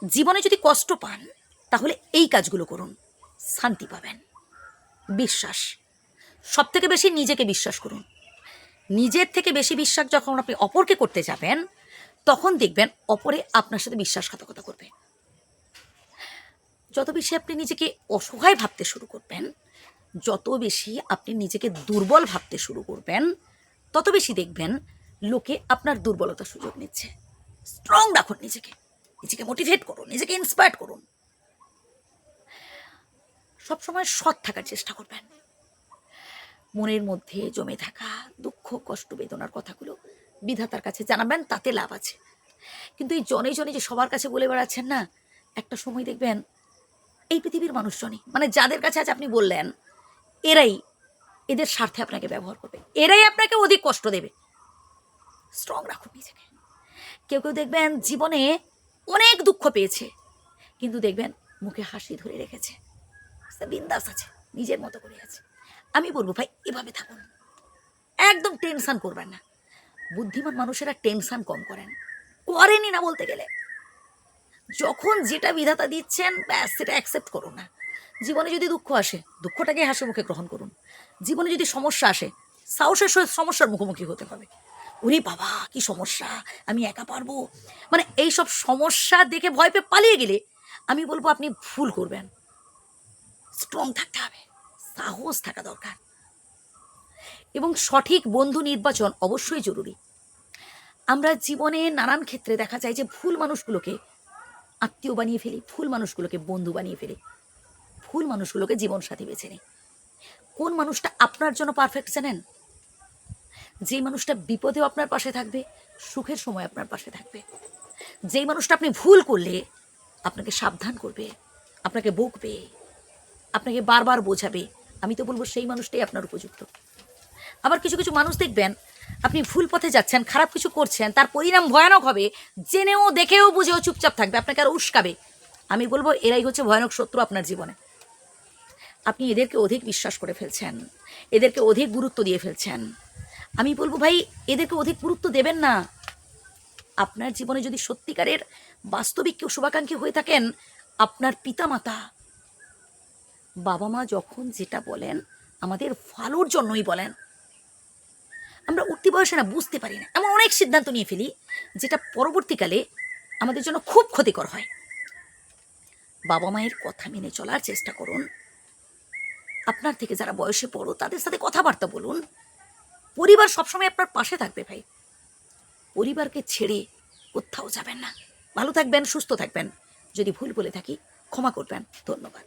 জীবনে যদি কষ্ট পান তাহলে এই কাজগুলো করুন, শান্তি পাবেন। বিশ্বাস, সব থেকে বেশি নিজেকে বিশ্বাস করুন। নিজের থেকে বেশি বিশ্বাস যখন আপনি অপরকে করতে যাবেন, তখন দেখবেন অপরে আপনার সাথে বিশ্বাসঘাতকতা করবে। যত বেশি আপনি নিজেকে অসহায় ভাবতে শুরু করবেন, যত বেশি আপনি নিজেকে দুর্বল ভাবতে শুরু করবেন, তত বেশি দেখবেন লোকে আপনার দুর্বলতার সুযোগ নিচ্ছে। স্ট্রং রাখুন নিজেকে, নিজেকে মোটিভেট করুন, নিজেকে ইন্সপায়ার করুন। সবসময় সৎ থাকার চেষ্টা করবেন। মনের মধ্যে জমে থাকা দুঃখ, কষ্ট, বেদনার কথাগুলো বিধাতার কাছে জানাবেন, তাতে লাভ আছে। কিন্তু এই জনে জনে যে সবার কাছে বলে বেড়াচ্ছেন না, একটা সময় দেখবেন এই পৃথিবীর মানুষজনই, মানে যাদের কাছে আজ আপনি বললেন, এরাই এদের স্বার্থে আপনাকে ব্যবহার করবে, এরাই আপনাকে অধিক কষ্ট দেবে। স্ট্রং রাখুন নিজেকে। কেউ কেউ দেখবেন জীবনে অনেক দুঃখ পেয়েছে, কিন্তু দেখবেন মুখে হাসি ধরে রেখেছে, বিন্দাস আছে, নিজের মতো করে আছে। আমি বলবো ভাই এভাবে থাকুন, একদম টেনশন করবেন না। বুদ্ধিমান মানুষেরা টেনশন কম করেনি না বলতে গেলে। যখন যেটা বিধাতা দিচ্ছেন ব্যাস সেটা অ্যাকসেপ্ট করুন না। জীবনে যদি দুঃখ আসে, দুঃখটাকে হাসি মুখে গ্রহণ করুন। জীবনে যদি সমস্যা আসে, সাহসের সহিত সমস্যার মুখোমুখি হতে হবে। ওরে বাবা কি সমস্যা, আমি একা পারবো, মানে এইসব সমস্যা দেখে ভয় পেয়ে পালিয়ে গেলে আমি বলবো আপনি ভুল করবেন। স্ট্রং থাকতে হবে, সাহস থাকা দরকার, এবং সঠিক বন্ধু নির্বাচন অবশ্যই জরুরি। আমরা জীবনে নানান ক্ষেত্রে দেখা যায় যে ভুল মানুষগুলোকে আত্মীয় বানিয়ে ফেলি, ভুল মানুষগুলোকে বন্ধু বানিয়ে ফেলি, ভুল মানুষগুলোকে জীবনসাথী বেছে নিই। কোন মানুষটা আপনার জন্য পারফেক্ট জানেন? যে মানুষটা বিপদেও আপনার পাশে থাকবে, সুখের সময় আপনার পাশে থাকবে। যেই মানুষটা আপনি ভুল করলে আপনাকে সাবধান করবে, আপনাকে বকবে, আপনাকে বারবার বোঝাবে, আমি তো বলবো সেই মানুষটাই আপনার উপযুক্ত। আবার কিছু কিছু মানুষ দেখবেন আপনি ভুল পথে যাচ্ছেন, খারাপ কিছু করছেন, তার পরিণাম ভয়ানক হবে, জেনেও দেখেও বুঝেও চুপচাপ থাকবে, আপনাকে আর উস্কাবে। আমি বলবো এরাই হচ্ছে ভয়ানক শত্রু আপনার জীবনে। আপনি এদেরকে অধিক বিশ্বাস করে ফেলছেন, এদেরকে অধিক গুরুত্ব দিয়ে ফেলছেন। আমি বলবো ভাই এদেরকে অধিক গুরুত্ব দেবেন না। আপনার জীবনে যদি সত্যিকারের বাস্তবিক কেউ শুভাকাঙ্ক্ষী হয়ে থাকেন, আপনার পিতামাতা, বাবা মা যখন যেটা বলেন আমাদের ভালোর জন্যই বলেন। আমরা উঠতি বয়সে না বুঝতে পারি না, এমন অনেক সিদ্ধান্ত নিয়ে ফেলি যেটা পরবর্তীকালে আমাদের জন্য খুব ক্ষতিকর হয়। বাবা মায়ের কথা মেনে চলার চেষ্টা করুন। আপনার থেকে যারা বয়সে বড় তাদের সাথে কথাবার্তা বলুন। পরিবার সবসময় আপনার পাশে থাকবে ভাই, পরিবারকে ছেড়ে কোথাও যাবেন না। ভালো থাকবেন, সুস্থ থাকবেন। যদি ভুল বলে থাকি ক্ষমা করবেন। ধন্যবাদ।